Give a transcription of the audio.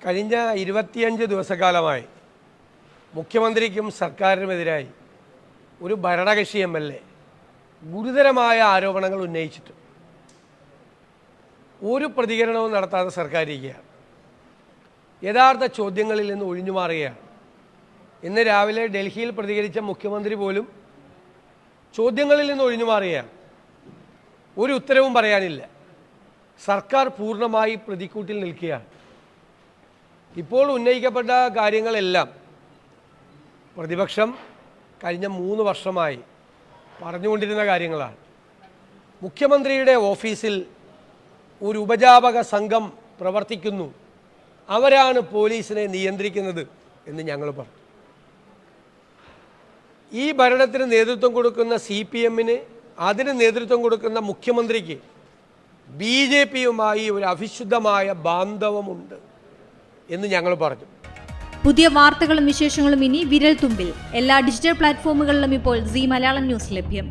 കഴിഞ്ഞ 25 ദിവസക്കാലമായി മുഖ്യമന്ത്രിക്കും സർക്കാരിനുമെതിരായി ഒരു ഭരണകക്ഷി MLA ഗുരുതരമായ ആരോപണങ്ങൾ ഉന്നയിച്ചിട്ട് ഒരു പ്രതികരണവും നടത്താതെ സർക്കാർ ഇരിക്കുകയാണ്. യഥാർത്ഥ ചോദ്യങ്ങളിൽ നിന്ന് ഒഴിഞ്ഞു മാറുകയാണ്. ഇന്ന് രാവിലെ ഡൽഹിയിൽ പ്രതികരിച്ച മുഖ്യമന്ത്രി പോലും ചോദ്യങ്ങളിൽ നിന്ന് ഒഴിഞ്ഞു മാറുകയാണ്. ഒരു ഉത്തരവും പറയാനില്ല. സർക്കാർ പൂർണ്ണമായി പ്രതിക്കൂട്ടിൽ നിൽക്കുകയാണ്. ഇപ്പോൾ ഉന്നയിക്കപ്പെട്ട കാര്യങ്ങളെല്ലാം പ്രതിപക്ഷം കഴിഞ്ഞ 3 വർഷമായി പറഞ്ഞുകൊണ്ടിരുന്ന കാര്യങ്ങളാണ്. മുഖ്യമന്ത്രിയുടെ ഓഫീസിൽ ഒരു ഉപജാപക സംഘം പ്രവർത്തിക്കുന്നു, അവരാണ് പോലീസിനെ നിയന്ത്രിക്കുന്നത് എന്ന് ഞങ്ങൾ പറഞ്ഞു. ഈ ഭരണത്തിന് നേതൃത്വം കൊടുക്കുന്ന CPM-ന്, അതിന് നേതൃത്വം കൊടുക്കുന്ന മുഖ്യമന്ത്രിക്ക് BJP-യുമായി ഒരു അവിശുദ്ധമായ ബാന്ധവമുണ്ട് എന്ന് ഞങ്ങൾ പറഞ്ഞു. പുതിയ വാർത്തകളും വിശേഷങ്ങളും ഇനി വിരൽ തുമ്പിൽ. എല്ലാ ഡിജിറ്റൽ പ്ലാറ്റ്ഫോമുകളിലും ഇപ്പോൾ സീ മലയാളം ന്യൂസ് ലഭ്യം.